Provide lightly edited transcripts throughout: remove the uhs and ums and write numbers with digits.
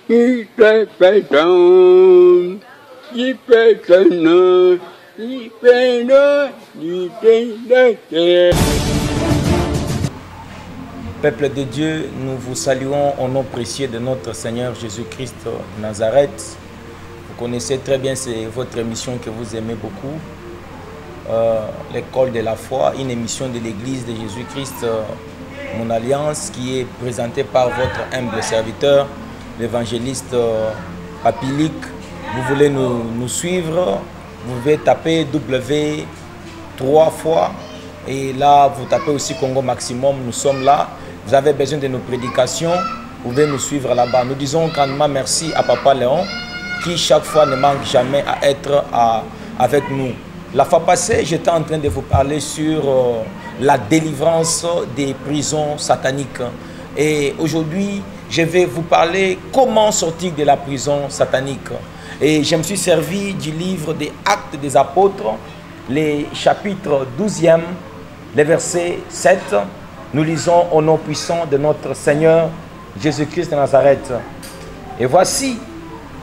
Il fait pétant, il fait tenant, il fait le, il fait. Peuple de Dieu, nous vous saluons au nom précieux de notre Seigneur Jésus-Christ de Nazareth. Vous connaissez très bien, c'est votre émission que vous aimez beaucoup. L'école de la foi, une émission de l'église de Jésus-Christ, mon alliance, qui est présentée par votre humble serviteur, l'évangéliste Papilic. Vous voulez nous suivre, vous pouvez taper W 3 fois et là vous tapez aussi Congo Maximum, nous sommes là. Vous avez besoin de nos prédications, vous pouvez nous suivre là-bas. Nous disons grandement merci à Papa Léon qui chaque fois ne manque jamais à être avec nous. La fois passée, j'étais en train de vous parler sur la délivrance des prisons sataniques. Et aujourd'hui, je vais vous parler comment sortir de la prison satanique. Et je me suis servi du livre des Actes des Apôtres, les chapitres 12e, les versets 7. Nous lisons au nom puissant de notre Seigneur Jésus-Christ de Nazareth. Et voici,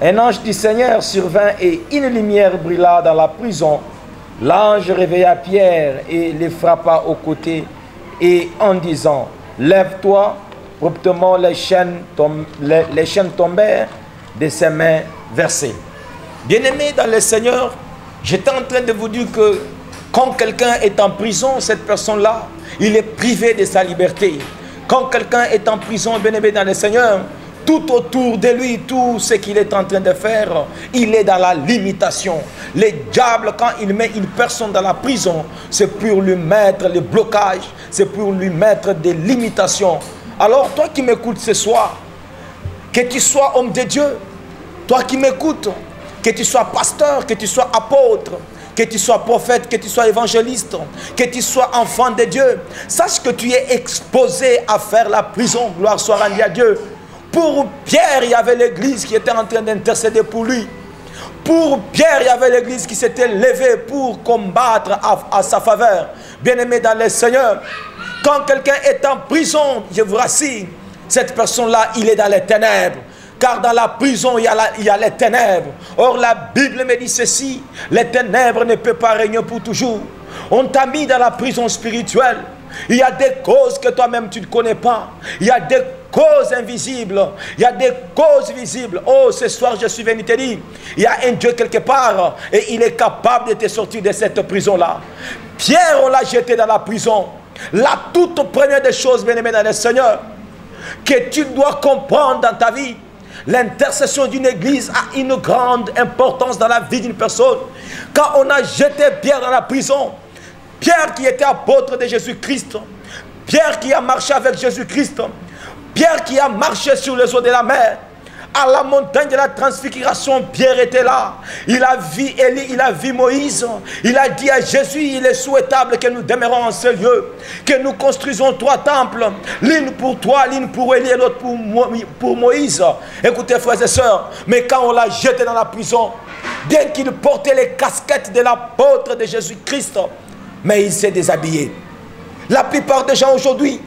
un ange du Seigneur survint et une lumière brilla dans la prison. L'ange réveilla Pierre et le frappa au côté et en disant, lève-toi, promptement les chaînes tombèrent de ses mains versées. Bien-aimés dans le Seigneur, j'étais en train de vous dire que quand quelqu'un est en prison, cette personne-là, il est privé de sa liberté. Quand quelqu'un est en prison, bien-aimé dans le Seigneur, tout autour de lui, tout ce qu'il est en train de faire, il est dans la limitation. Le diable, quand il met une personne dans la prison, c'est pour lui mettre le blocage, c'est pour lui mettre des limitations. Alors, toi qui m'écoutes ce soir, que tu sois homme de Dieu, toi qui m'écoutes, que tu sois pasteur, que tu sois apôtre, que tu sois prophète, que tu sois évangéliste, que tu sois enfant de Dieu, sache que tu es exposé à faire la prison. Gloire soit rendue à Dieu. Pour Pierre, il y avait l'église qui était en train d'intercéder pour lui. Pour Pierre, il y avait l'église qui s'était levée pour combattre à sa faveur. Bien-aimé dans le Seigneur, quand quelqu'un est en prison, je vous rassure, cette personne-là, il est dans les ténèbres. Car dans la prison, il y a les ténèbres. Or, la Bible me dit ceci, les ténèbres ne peuvent pas régner pour toujours. On t'a mis dans la prison spirituelle. Il y a des causes que toi-même tu ne connais pas. Il y a des causes invisibles. Il y a des causes visibles. Oh, ce soir, je suis venu te dire, il y a un Dieu quelque part et il est capable de te sortir de cette prison-là. Pierre, on l'a jeté dans la prison. La toute première des choses, bien-aimé dans le Seigneur, que tu dois comprendre dans ta vie, l'intercession d'une église a une grande importance dans la vie d'une personne. Quand on a jeté Pierre dans la prison, Pierre qui était apôtre de Jésus-Christ, Pierre qui a marché avec Jésus-Christ, Pierre qui a marché sur les eaux de la mer, à la montagne de la transfiguration, Pierre était là. Il a vu Élie, il a vu Moïse. Il a dit à Jésus, il est souhaitable que nous demeurons en ce lieu, que nous construisons 3 temples, l'une pour toi, l'une pour Élie et l'autre pour Moïse. Écoutez frères et sœurs, mais quand on l'a jeté dans la prison, bien qu'il portait les casquettes de l'apôtre de Jésus-Christ, mais il s'est déshabillé. La plupart des gens aujourd'hui,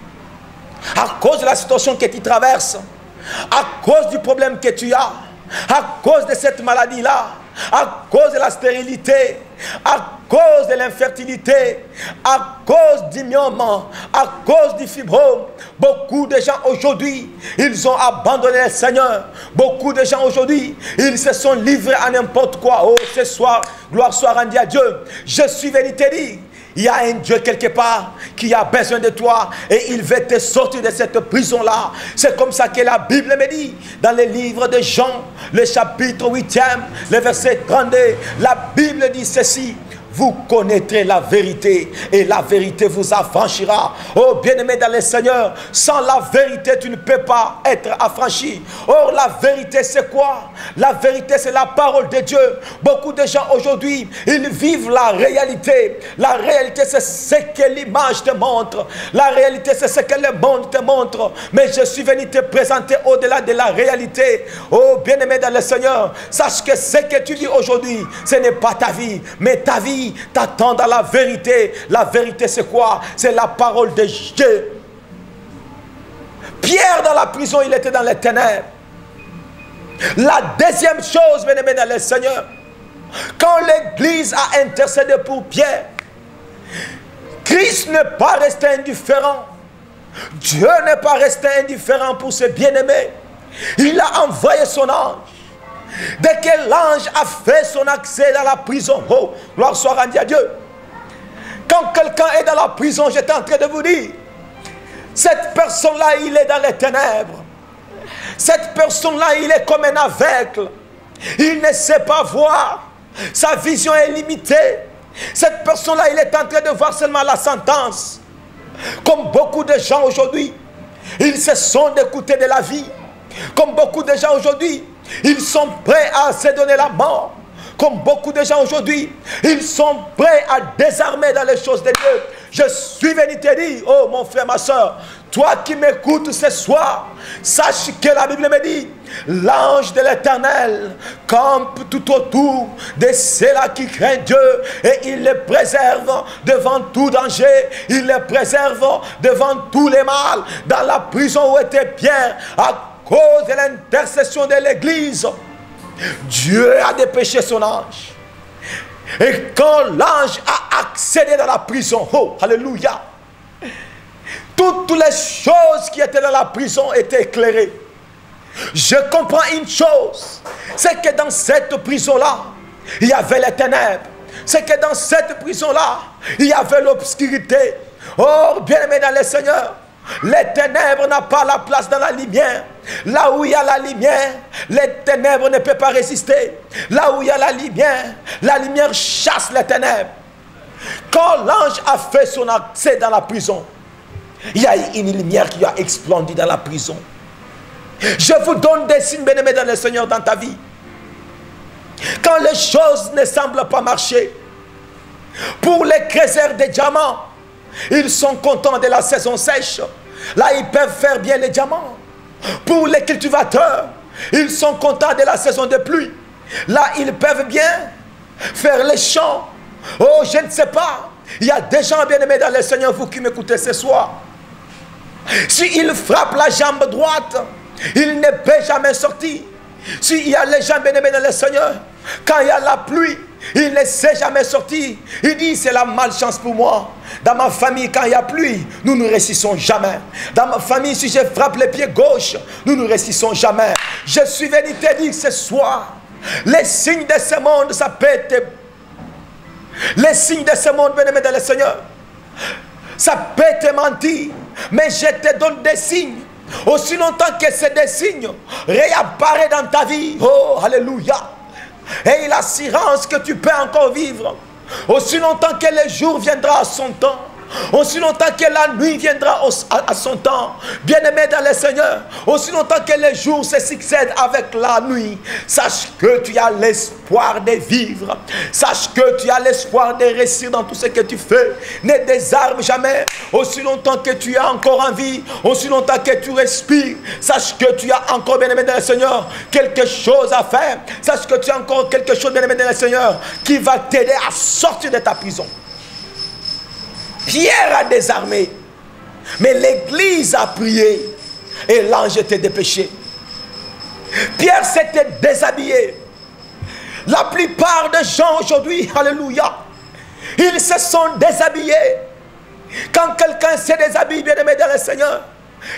à cause de la situation que tu traverses, à cause du problème que tu as, à cause de cette maladie-là, à cause de la stérilité, à cause de l'infertilité, à cause du myome, à cause du fibrome, beaucoup de gens aujourd'hui, ils ont abandonné le Seigneur. Beaucoup de gens aujourd'hui, ils se sont livrés à n'importe quoi. Oh, ce soir, gloire soit rendue à Dieu. Je suis venu te dire, il y a un Dieu quelque part qui a besoin de toi et il veut te sortir de cette prison-là. C'est comme ça que la Bible me dit dans le livre de Jean, le chapitre 8e, le verset 32. La Bible dit ceci. Vous connaîtrez la vérité et la vérité vous affranchira. Oh bien-aimé dans le Seigneur, sans la vérité tu ne peux pas être affranchi. Or la vérité c'est quoi? La vérité c'est la parole de Dieu. Beaucoup de gens aujourd'hui, ils vivent la réalité. La réalité c'est ce que l'image te montre. La réalité c'est ce que le monde te montre. Mais je suis venu te présenter au-delà de la réalité. Oh bien-aimé dans le Seigneur, sache que ce que tu vis aujourd'hui, ce n'est pas ta vie, mais ta vie t'attend dans la vérité. La vérité c'est quoi? C'est la parole de Dieu. Pierre dans la prison, il était dans les ténèbres. La deuxième chose, bien-aimés dans le Seigneur, quand l'Église a intercédé pour Pierre, Christ n'est pas resté indifférent. Dieu n'est pas resté indifférent pour ses bien-aimés. Il a envoyé son ange. Dès que l'ange a fait son accès dans la prison, oh, gloire soit rendue à Dieu. Quand quelqu'un est dans la prison, j'étais en train de vous dire, cette personne-là, il est dans les ténèbres. Cette personne-là, il est comme un aveugle. Il ne sait pas voir. Sa vision est limitée. Cette personne-là, il est en train de voir seulement la sentence. Comme beaucoup de gens aujourd'hui, ils se sont d'écouter de la vie. Comme beaucoup de gens aujourd'hui, ils sont prêts à se donner la mort. Comme beaucoup de gens aujourd'hui, ils sont prêts à désarmer dans les choses de Dieu. Je suis venu te dire, oh mon frère, ma soeur, toi qui m'écoutes ce soir, sache que la Bible me dit, l'ange de l'Éternel campe tout autour de ceux-là qui craignent Dieu et il les préserve devant tout danger, il les préserve devant tous les mal. Dans la prison où était Pierre, à cause de l'intercession de l'Église, Dieu a dépêché son ange. Et quand l'ange a accédé dans la prison, oh, alléluia, toutes les choses qui étaient dans la prison étaient éclairées. Je comprends une chose, c'est que dans cette prison-là, il y avait les ténèbres. C'est que dans cette prison-là, il y avait l'obscurité. Oh, bien-aimé dans le Seigneur, les ténèbres n'ont pas la place dans la lumière. Là où il y a la lumière, les ténèbres ne peuvent pas résister. Là où il y a la lumière chasse les ténèbres. Quand l'ange a fait son accès dans la prison, il y a une lumière qui a explosé dans la prison. Je vous donne des signes, bien-aimés dans le Seigneur, dans ta vie. Quand les choses ne semblent pas marcher, pour les créateurs des diamants, ils sont contents de la saison sèche. Là, ils peuvent faire bien les diamants. Pour les cultivateurs, ils sont contents de la saison de pluie. Là, ils peuvent bien faire les champs. Oh, je ne sais pas. Il y a des gens bien-aimés dans le Seigneur, vous qui m'écoutez ce soir. S'ils frappent la jambe droite, il ne peut jamais sortir. S'il y a les gens bien-aimés dans le Seigneur, quand il y a la pluie, il ne sait jamais sortir. Il dit, c'est la malchance pour moi. Dans ma famille, quand il y a pluie, nous ne réussissons jamais. Dans ma famille, si je frappe le pied gauche, nous ne réussissons jamais. Je suis venu te dire ce soir, les signes de ce monde, ça peut être... Les signes de ce monde, bien-aimé dans le Seigneur, ça peut te mentir, mais je te donne des signes. Aussi longtemps que ces des signes réapparaissent dans ta vie, oh, alléluia, et l'assurance que tu peux encore vivre. Aussi longtemps que le jour viendra à son temps, aussi longtemps que la nuit viendra à son temps, bien-aimé dans le Seigneur, aussi longtemps que les jours se succèdent avec la nuit, sache que tu as l'espoir de vivre, sache que tu as l'espoir de réussir dans tout ce que tu fais. Ne désarme jamais. Aussi longtemps que tu as encore envie, aussi longtemps que tu respires, sache que tu as encore, bien-aimé dans le Seigneur, quelque chose à faire. Sache que tu as encore quelque chose, bien-aimé dans le Seigneur, qui va t'aider à sortir de ta prison. Pierre a désarmé, mais l'Église a prié et l'ange était dépêché. Pierre s'était déshabillé. La plupart des gens aujourd'hui, alléluia, ils se sont déshabillés. Quand quelqu'un se déshabille, bien-aimé dans le Seigneur,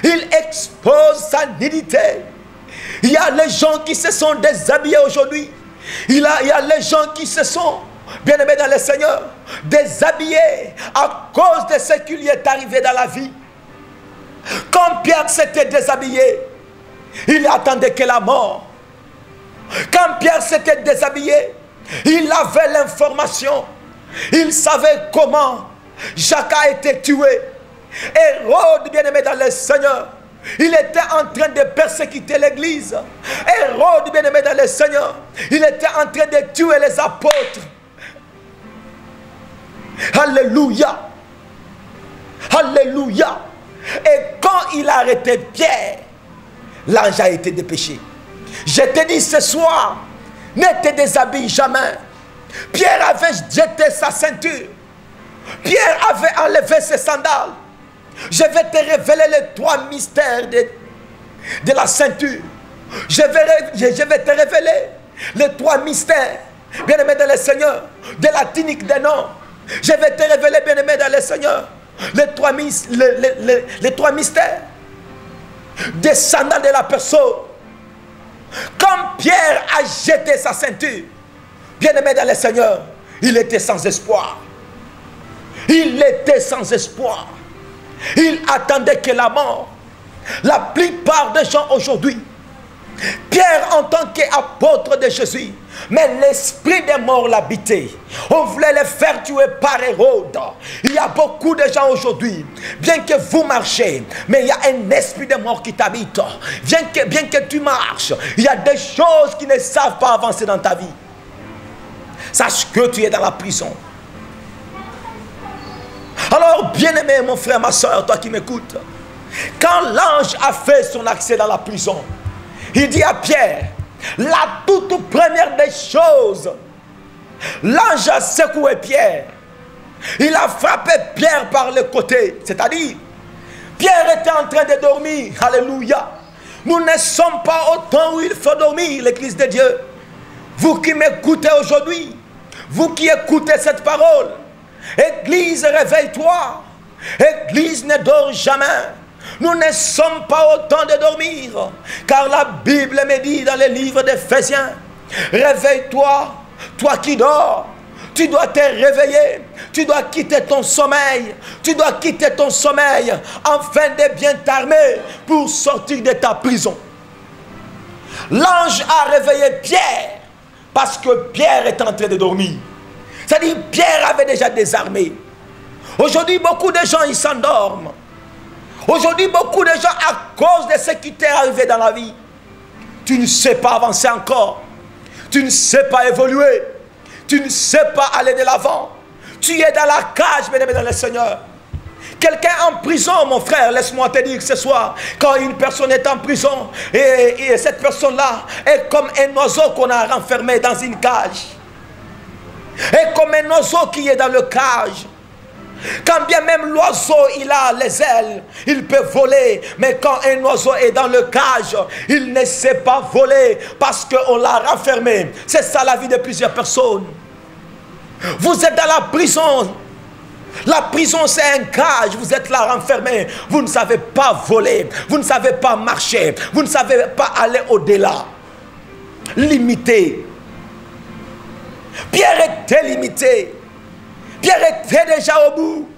il expose sa nudité. Il y a les gens qui se sont déshabillés aujourd'hui. Il y a les gens qui se sont, bien-aimés dans le Seigneur, déshabillés à cause de ce qui lui est arrivé dans la vie. Quand Pierre s'était déshabillé, il attendait que la mort. Quand Pierre s'était déshabillé, il avait l'information. Il savait comment Jacques a été tué. Hérode, bien-aimé dans le Seigneur, il était en train de persécuter l'Église. Hérode, bien-aimé dans le Seigneur, il était en train de tuer les apôtres. Alléluia. Alléluia. Et quand il a arrêté Pierre, l'ange a été dépêché. Je te dis ce soir, ne te déshabille jamais. Pierre avait jeté sa ceinture. Pierre avait enlevé ses sandales. Je vais te révéler les trois mystères de la ceinture. Je vais te révéler les 3 mystères, bien-aimé dans le Seigneur, de la tunique des noms. Je vais te révéler, bien-aimé dans le Seigneur, les 3 mystères descendant de la personne. Quand Pierre a jeté sa ceinture, bien-aimé dans le Seigneur, il était sans espoir. Il était sans espoir. Il attendait que la mort. La plupart des gens aujourd'hui, Pierre en tant qu'apôtre de Jésus, mais l'esprit des morts l'habitait. On voulait les faire tuer par Hérode. Il y a beaucoup de gens aujourd'hui, bien que vous marchez, mais il y a un esprit de mort qui t'habite. Bien que tu marches, il y a des choses qui ne savent pas avancer dans ta vie. Sache que tu es dans la prison. Alors, bien-aimé, mon frère, ma soeur, toi qui m'écoutes, quand l'ange a fait son accès dans la prison, il dit à Pierre, la toute première des choses, l'ange a secoué Pierre. Il a frappé Pierre par le côté. C'est-à-dire, Pierre était en train de dormir. Alléluia. Nous ne sommes pas au temps où il faut dormir, l'Église de Dieu. Vous qui m'écoutez aujourd'hui, vous qui écoutez cette parole, Église, réveille-toi. Église, ne dort jamais. Nous ne sommes pas au temps de dormir, car la Bible me dit dans le livre d'Éphésiens, réveille-toi, toi qui dors, tu dois te réveiller, tu dois quitter ton sommeil, afin de bien t'armer pour sortir de ta prison. L'ange a réveillé Pierre, parce que Pierre est en train de dormir. C'est-à-dire, Pierre avait déjà désarmé. Aujourd'hui, beaucoup de gens, ils s'endorment. Aujourd'hui, beaucoup de gens, à cause de ce qui t'est arrivé dans la vie, tu ne sais pas avancer encore. Tu ne sais pas évoluer. Tu ne sais pas aller de l'avant. Tu es dans la cage, bien-aimé dans le Seigneur. Quelqu'un en prison, mon frère, laisse-moi te dire ce soir, quand une personne est en prison, et cette personne-là est comme un oiseau qu'on a renfermé dans une cage. Et comme un oiseau qui est dans le cage. Quand bien même l'oiseau, il a les ailes, il peut voler. Mais quand un oiseau est dans le cage, il ne sait pas voler parce qu'on l'a renfermé. C'est ça la vie de plusieurs personnes. Vous êtes dans la prison. La prison, c'est un cage. Vous êtes là renfermé. Vous ne savez pas voler. Vous ne savez pas marcher. Vous ne savez pas aller au-delà. Limité. Pierre était limité. Pierre était déjà au bout.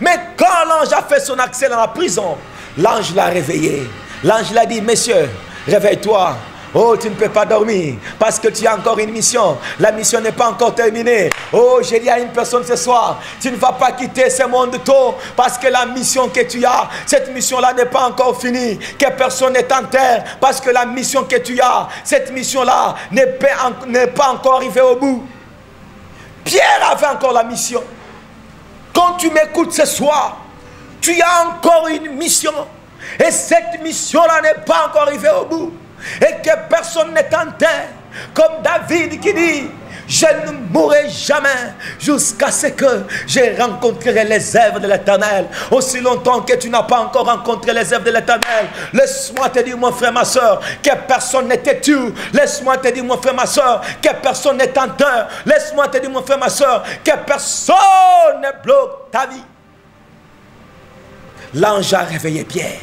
Mais quand l'ange a fait son accès dans la prison, l'ange l'a réveillé. L'ange l'a dit, monsieur, réveille-toi. Oh, tu ne peux pas dormir parce que tu as encore une mission. La mission n'est pas encore terminée. Oh, j'ai dit à une personne ce soir, tu ne vas pas quitter ce monde tôt parce que la mission que tu as, cette mission-là n'est pas encore finie. Que personne n'est en terre parce que la mission que tu as, cette mission-là n'est pas encore arrivée au bout. Pierre avait encore la mission. Quand tu m'écoutes ce soir, tu as encore une mission. Et cette mission-là n'est pas encore arrivée au bout. Et que personne n'est en terre. Comme David qui dit, je ne mourrai jamais jusqu'à ce que je rencontrerai les œuvres de l'Éternel. Aussi longtemps que tu n'as pas encore rencontré les œuvres de l'Éternel, laisse-moi te dire, mon frère, ma soeur, que personne ne te tue. Laisse-moi te dire, mon frère, ma soeur, que personne n'est en terre. Laisse-moi te dire, mon frère, ma soeur, que personne ne bloque ta vie. L'ange a réveillé Pierre.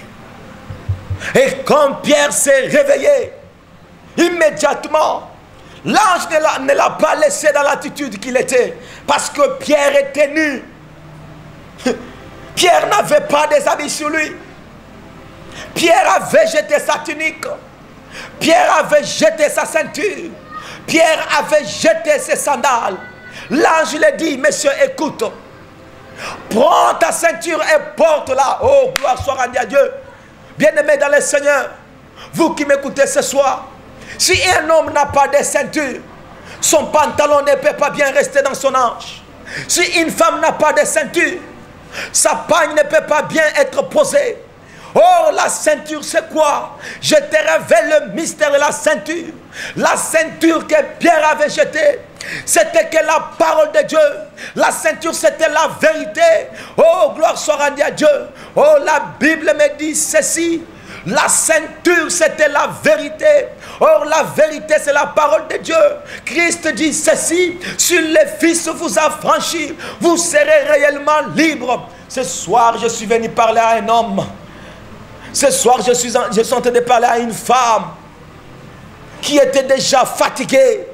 Et quand Pierre s'est réveillé, immédiatement, l'ange ne l'a pas laissé dans l'attitude qu'il était. Parce que Pierre était nu. Pierre n'avait pas des habits sur lui. Pierre avait jeté sa tunique. Pierre avait jeté sa ceinture. Pierre avait jeté ses sandales. L'ange lui dit, monsieur, écoute. Prends ta ceinture et porte-la. Oh, gloire soit rendue à Dieu. Bien-aimés dans le Seigneur, vous qui m'écoutez ce soir, si un homme n'a pas de ceinture, son pantalon ne peut pas bien rester dans son hanche. Si une femme n'a pas de ceinture, sa pagne ne peut pas bien être posée. Oh, la ceinture, c'est quoi? Je te révèle le mystère de la ceinture. La ceinture que Pierre avait jetée, c'était que la parole de Dieu. La ceinture, c'était la vérité. Oh, gloire soit rendue à Dieu. Oh, la Bible me dit ceci. La ceinture, c'était la vérité. Or, la vérité, c'est la parole de Dieu. Christ dit ceci: si le Fils vous a franchi, vous serez réellement libre. Ce soir, je suis venu parler à un homme. Ce soir, je suis en train de parler à une femme qui était déjà fatiguée,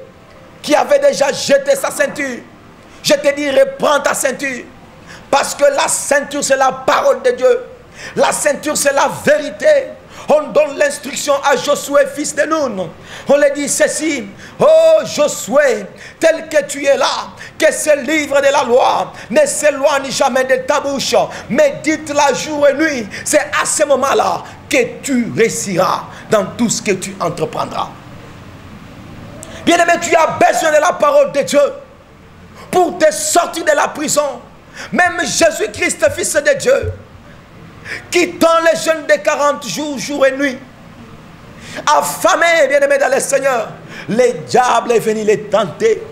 qui avait déjà jeté sa ceinture. Je te dis, reprends ta ceinture. Parce que la ceinture, c'est la parole de Dieu. La ceinture, c'est la vérité. On donne l'instruction à Josué, fils de Nun. On lui dit ceci: oh Josué, tel que tu es là, que ce livre de la loi ne s'éloigne jamais de ta bouche, mais dites-la jour et nuit. C'est à ce moment-là que tu réussiras dans tout ce que tu entreprendras. Bien-aimé, tu as besoin de la parole de Dieu pour te sortir de la prison. Même Jésus-Christ, fils de Dieu, quittant les jeûnes de 40 jours, jour et nuit, affamé, bien-aimé dans le Seigneur, le diable est venu les tenter.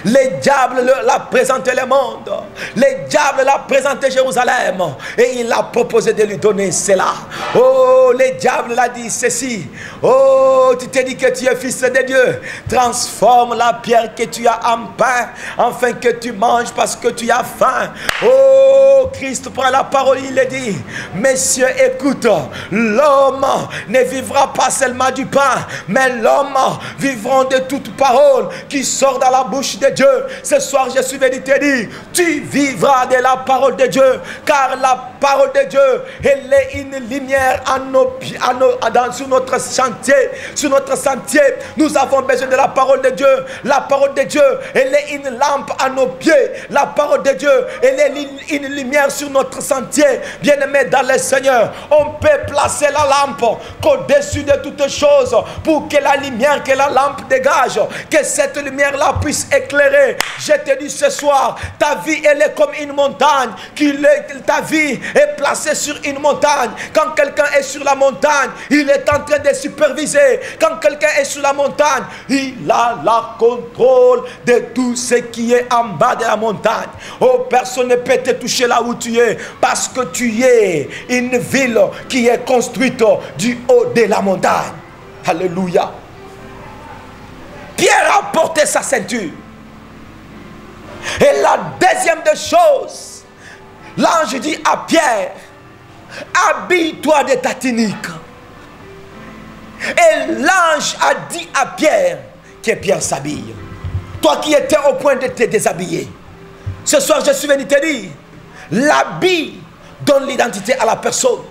Le diable l'a présenté le monde. Le diable l'a présenté Jérusalem. Et il a proposé de lui donner cela. Oh, le diable l'a dit ceci: oh, tu t'es dit que tu es fils de Dieu. Transforme la pierre que tu as en pain, afin que tu manges parce que tu as faim. Oh, Christ prend la parole, il le dit: messieurs, écoute, l'homme ne vivra pas seulement du pain, mais l'homme vivra de toute parole qui sort dans la bouche de Dieu. Ce soir, je suis venu te dire: tu vivras de la parole de Dieu, car la parole de Dieu, elle est une lumière sur notre chantier. Sur notre sentier, nous avons besoin de la parole de Dieu. La parole de Dieu, elle est une lampe à nos pieds. La parole de Dieu, elle est une lumière sur notre sentier. Bien-aimé dans le Seigneur, on peut placer la lampe qu'au-dessus de toutes choses, pour que la lumière que la lampe dégage, que cette lumière-là puisse éclairer. Je te dis ce soir, ta vie, elle est comme une montagne. Ta vie est placée sur une montagne. Quand quelqu'un est sur la montagne, il est en train de superviser. Quand quelqu'un est sur la montagne, il a la contrôle de tout ce qui est en bas de la montagne. Oh, personne ne peut te toucher là où tu es, parce que tu es une ville qui est construite du haut de la montagne. Alléluia. Pierre a porté sa ceinture. Et la deuxième des choses, l'ange dit à Pierre: habille-toi de ta tunique. Et l'ange a dit à Pierre que Pierre s'habille. Toi qui étais au point de te déshabiller, ce soir je suis venu te dire: l'habit donne l'identité à la personne.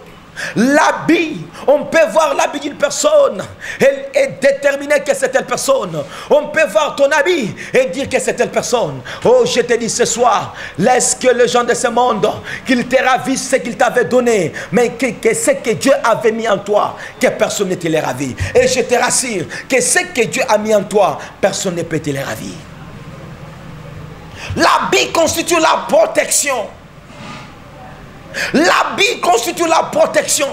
L'habit, on peut voir l'habit d'une personne et déterminer que c'est telle personne. On peut voir ton habit et dire que c'est telle personne. Oh, je te dis ce soir, laisse que les gens de ce monde, qu'ils te ravissent ce qu'ils t'avaient donné, mais que ce que Dieu avait mis en toi, que personne ne te les ravit. Et je te rassure que ce que Dieu a mis en toi, personne ne peut te les ravir. L'habit constitue la protection. L'habit constitue la protection.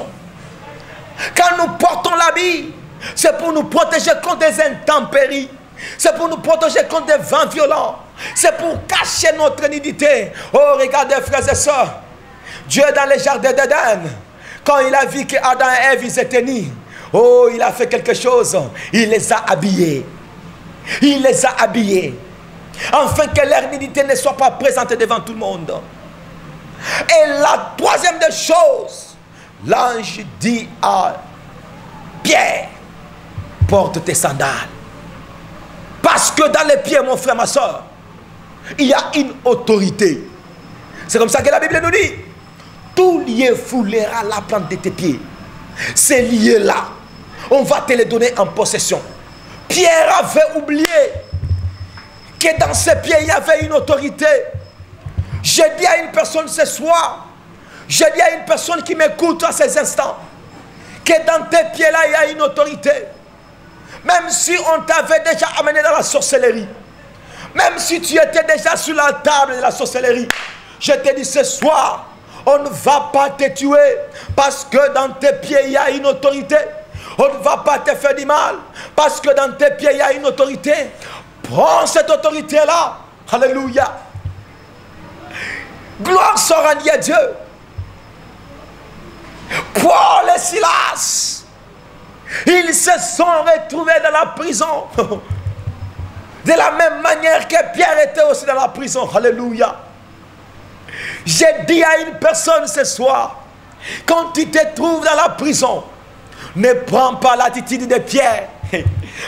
Quand nous portons l'habit, c'est pour nous protéger contre des intempéries. C'est pour nous protéger contre des vents violents. C'est pour cacher notre nudité. Oh, regardez, frères et sœurs, Dieu dans le jardin d'Éden, quand il a vu que Adam et Ève ils étaient nus, oh, il a fait quelque chose. Il les a habillés. Il les a habillés, afin que leur nudité ne soit pas présentée devant tout le monde. Et la troisième des choses, l'ange dit à Pierre: porte tes sandales. Parce que dans les pieds, mon frère, ma soeur, il y a une autorité. C'est comme ça que la Bible nous dit: tout lieu foulera la plante de tes pieds. Ces lieux-là, on va te les donner en possession. Pierre avait oublié que dans ses pieds, il y avait une autorité. Je dis à une personne ce soir, je dis à une personne qui m'écoute à ces instants, que dans tes pieds-là, il y a une autorité. Même si on t'avait déjà amené dans la sorcellerie, même si tu étais déjà sur la table de la sorcellerie, je te dis ce soir, on ne va pas te tuer, parce que dans tes pieds, il y a une autorité. On ne va pas te faire du mal, parce que dans tes pieds, il y a une autorité. Prends cette autorité-là. Alléluia. Gloire soit rendue à Dieu. Paul et Silas, ils se sont retrouvés dans la prison. De la même manière que Pierre était aussi dans la prison. Alléluia. J'ai dit à une personne ce soir, quand tu te trouves dans la prison, ne prends pas l'attitude de Pierre,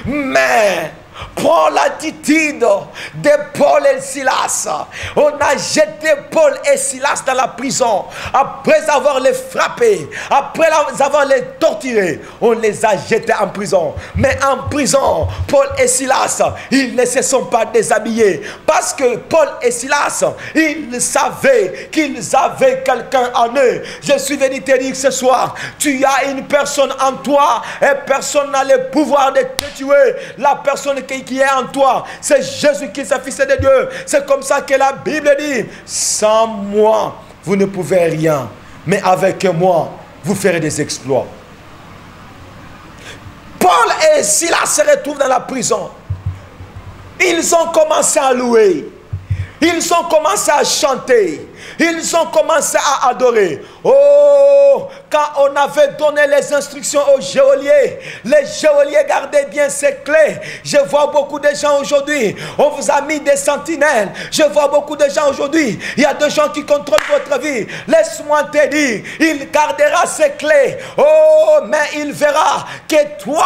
mais prends l'attitude de Paul et Silas. On a jeté Paul et Silas dans la prison. Après avoir les frappés, après avoir les torturés, on les a jetés en prison. Mais en prison, Paul et Silas, ils ne se sont pas déshabillés. Parce que Paul et Silas, ils savaient qu'ils avaient quelqu'un en eux. Je suis venu te dire ce soir, tu as une personne en toi et personne n'a le pouvoir de te tuer. La personne qui est en toi, c'est Jésus-Christ, le Fils de Dieu. C'est comme ça que la Bible dit, sans moi, vous ne pouvez rien, mais avec moi, vous ferez des exploits. Paul et Silas se retrouvent dans la prison. Ils ont commencé à louer. Ils ont commencé à chanter. Ils ont commencé à adorer. Oh, quand on avait donné les instructions aux geôliers, les geôliers gardaient bien ces clés. Je vois beaucoup de gens aujourd'hui, on vous a mis des sentinelles. Je vois beaucoup de gens aujourd'hui, il y a des gens qui contrôlent votre vie. Laisse-moi te dire, il gardera ses clés. Oh, mais il verra que toi,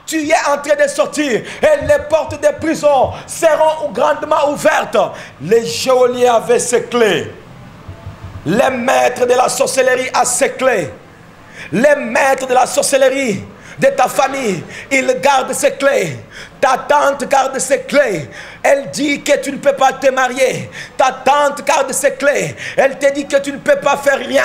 tu es en train de sortir et les portes des prisons seront grandement ouvertes. Les geôliers avaient ces clés. Les maîtres de la sorcellerie à ses clés. Les maîtres de la sorcellerie de ta famille, ils gardent ses clés. Ta tante garde ses clés. Elle dit que tu ne peux pas te marier. Ta tante garde ses clés. Elle te dit que tu ne peux pas faire rien.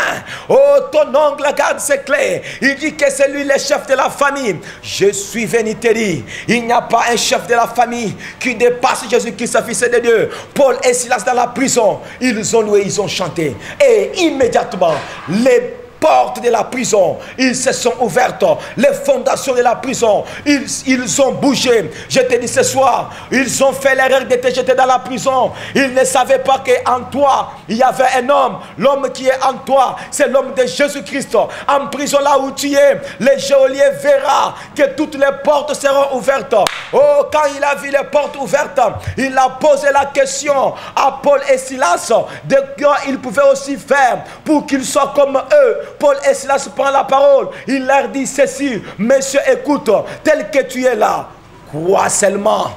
Oh, ton oncle garde ses clés. Il dit que c'est lui le chef de la famille. Je suis venu te dire, il n'y a pas un chef de la famille qui dépasse Jésus-Christ, Fils de Dieu. Paul et Silas dans la prison, ils ont loué, ils ont chanté. Et immédiatement, les portes de la prison, ils se sont ouvertes. Les fondations de la prison, ils ont bougé. Je te dis ce soir, ils ont fait l'erreur de te jeter dans la prison. Ils ne savaient pas qu'en toi, il y avait un homme. L'homme qui est en toi, c'est l'homme de Jésus-Christ. En prison là où tu es, le geôlier verra que toutes les portes seront ouvertes. Oh, quand il a vu les portes ouvertes, il a posé la question à Paul et Silas de quoi ils pouvaient aussi faire pour qu'ils soient comme eux. Paul et Silas prend la parole. Il leur dit ceci: Monsieur, écoute, tel que tu es là, crois seulement.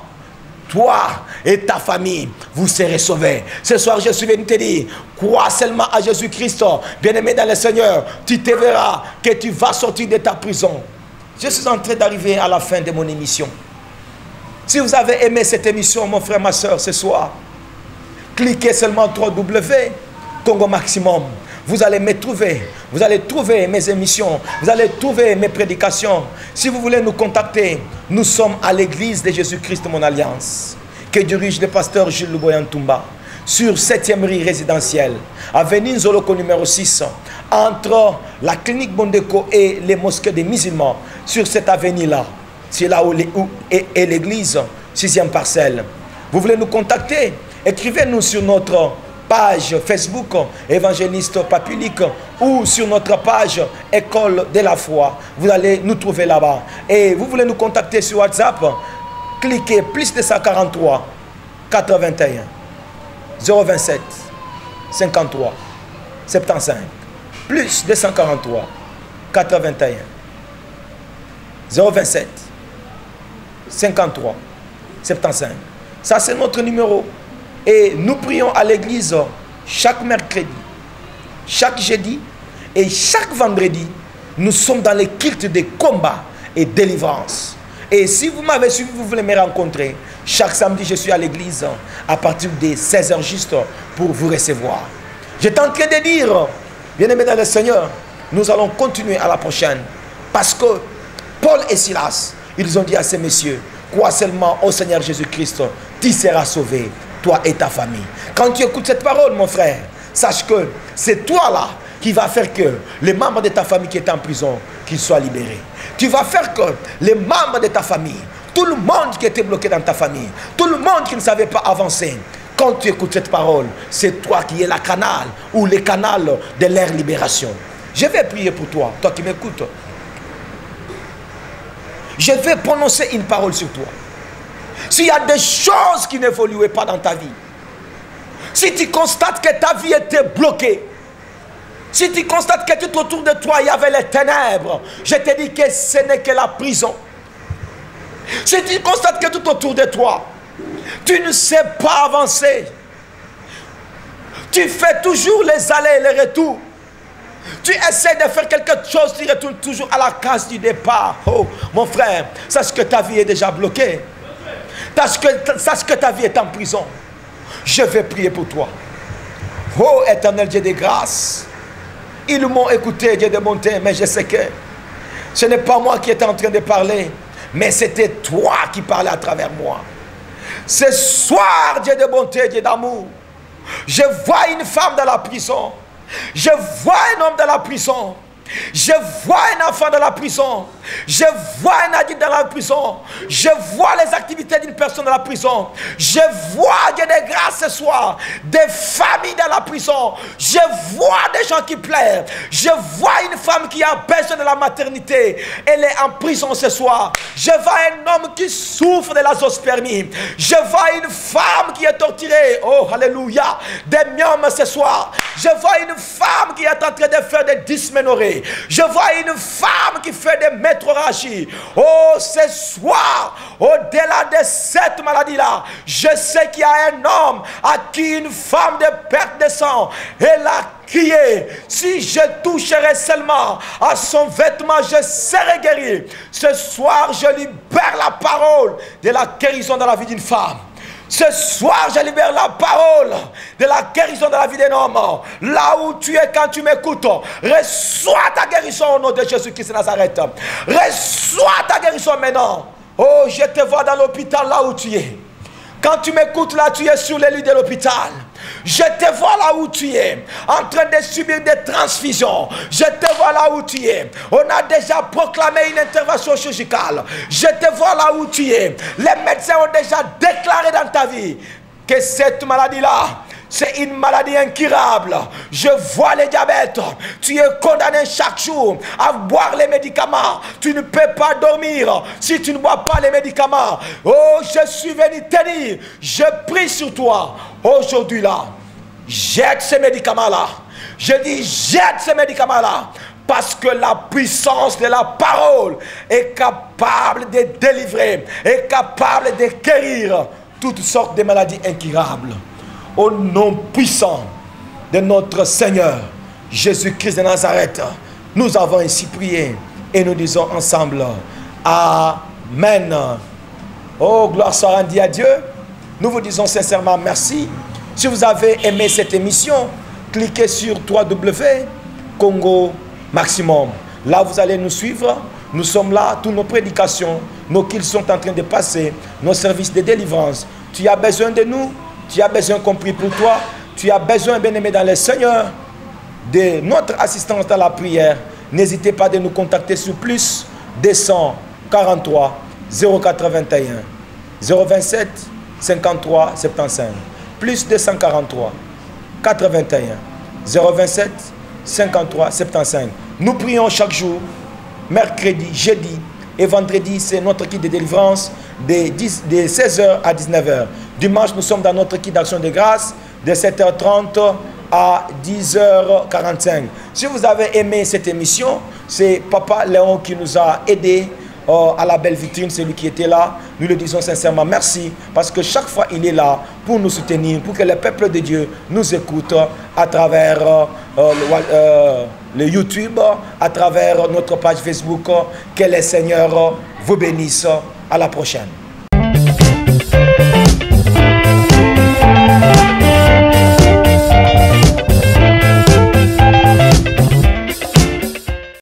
Toi et ta famille, vous serez sauvés. Ce soir, je suis venu te dire, crois seulement à Jésus-Christ. Bien-aimé dans le Seigneur, tu te verras que tu vas sortir de ta prison. Je suis en train d'arriver à la fin de mon émission. Si vous avez aimé cette émission, mon frère, ma soeur, ce soir, cliquez seulement www.Congo Maximum. Vous allez me trouver, vous allez trouver mes émissions, vous allez trouver mes prédications. Si vous voulez nous contacter, nous sommes à l'église de Jésus-Christ, mon alliance, que dirige le pasteur Jules Luboyantumba, sur 7e rue résidentielle, avenue Zoloko numéro 6, entre la clinique Bondeko et les mosquées des musulmans, sur cette avenue-là. C'est là où est l'église, 6e parcelle. Vous voulez nous contacter? Écrivez-nous sur notre page Facebook Évangéliste Papulik ou sur notre page École de la foi. Vous allez nous trouver là-bas. Et vous voulez nous contacter sur WhatsApp, cliquez plus 243 81 027 53 75 plus 243 81 027 53 75. Ça, c'est notre numéro. Et nous prions à l'église chaque mercredi, chaque jeudi et chaque vendredi. Nous sommes dans les cultes de combat et délivrance. Et si vous m'avez suivi, vous voulez me rencontrer, chaque samedi, je suis à l'église à partir de 16h juste pour vous recevoir. J'étais en train de dire, bien-aimés dans le Seigneur, nous allons continuer à la prochaine. Parce que Paul et Silas, ils ont dit à ces messieurs, crois seulement au Seigneur Jésus-Christ, tu seras sauvé, toi et ta famille. Quand tu écoutes cette parole, mon frère, sache que c'est toi là qui va faire que les membres de ta famille qui étaient en prison, qu'ils soient libérés. Tu vas faire que les membres de ta famille, tout le monde qui était bloqué dans ta famille, tout le monde qui ne savait pas avancer, quand tu écoutes cette parole, c'est toi qui es la canal ou les canals de leur libération. Je vais prier pour toi, toi qui m'écoutes. Je vais prononcer une parole sur toi. S'il y a des choses qui n'évoluaient pas dans ta vie, si tu constates que ta vie était bloquée, si tu constates que tout autour de toi il y avait les ténèbres, je te dis que ce n'est que la prison. Si tu constates que tout autour de toi, tu ne sais pas avancer, tu fais toujours les allers et les retours, tu essaies de faire quelque chose, tu retournes toujours à la case du départ. Oh, mon frère, sache que ta vie est déjà bloquée. Sache que ta vie est en prison. Je vais prier pour toi. Oh, éternel Dieu de grâce, ils m'ont écouté, Dieu de bonté, mais je sais que ce n'est pas moi qui étais en train de parler, mais c'était toi qui parlais à travers moi. Ce soir, Dieu de bonté, Dieu d'amour, je vois une femme dans la prison. Je vois un homme dans la prison. Je vois un enfant dans la prison. Je vois un adulte dans la prison. Je vois les activités d'une personne dans la prison. Je vois, Dieu de grâce ce soir, des familles dans la prison. Je vois des gens qui pleurent. Je vois une femme qui a besoin de la maternité. Elle est en prison ce soir. Je vois un homme qui souffre de la zoospermie. Je vois une femme qui est torturée. Oh, alléluia. Des myomes ce soir. Je vois une femme qui est en train de faire des dysménorrhées. Je vois une femme qui fait des métrorragies. Oh, ce soir, au-delà de cette maladie-là, je sais qu'il y a un homme à qui une femme de perte de sang, elle a crié, si je toucherais seulement à son vêtement, je serai guéri. Ce soir, je libère la parole de la guérison dans la vie d'une femme. Ce soir, je libère la parole de la guérison dans la vie d'un homme. Là où tu es quand tu m'écoutes, reçois ta guérison au nom de Jésus-Christ de Nazareth. Reçois ta guérison maintenant. Oh, je te vois dans l'hôpital là où tu es. Quand tu m'écoutes là, tu es sur les lits de l'hôpital. Je te vois là où tu es, en train de subir des transfusions. Je te vois là où tu es. On a déjà proclamé une intervention chirurgicale. Je te vois là où tu es. Les médecins ont déjà déclaré dans ta vie que cette maladie-là, c'est une maladie incurable. Je vois le diabète. Tu es condamné chaque jour à boire les médicaments. Tu ne peux pas dormir si tu ne bois pas les médicaments. Oh, je suis venu te dire, je prie sur toi. Aujourd'hui là, jette ces médicaments-là. Je dis, jette ces médicaments-là. Parce que la puissance de la parole est capable de délivrer, est capable de guérir toutes sortes de maladies incurables. Au nom puissant de notre Seigneur Jésus-Christ de Nazareth, nous avons ainsi prié et nous disons ensemble Amen. Oh, gloire soit rendue à Dieu. Nous vous disons sincèrement merci. Si vous avez aimé cette émission, cliquez sur www.Congo Maximum. Là, vous allez nous suivre. Nous sommes là, toutes nos prédications, nos kills sont en train de passer, nos services de délivrance. Tu as besoin de nous. Tu as besoin qu'on prie pour toi. Tu as besoin, bien-aimé dans le Seigneur, de notre assistance dans la prière. N'hésitez pas de nous contacter sur plus 243 0421 027 53 75. Plus 243 421 027 53 75. Nous prions chaque jour, mercredi, jeudi et vendredi, c'est notre kit de délivrance de 16h à 19h. Dimanche, nous sommes dans notre kit d'action de grâce de 7h30 à 10h45. Si vous avez aimé cette émission, c'est Papa Léon qui nous a aidés à la belle vitrine, c'est lui qui était là. Nous le disons sincèrement merci parce que chaque fois il est là pour nous soutenir, pour que le peuple de Dieu nous écoute à travers le YouTube, à travers notre page Facebook. Que le Seigneur vous bénisse. À la prochaine.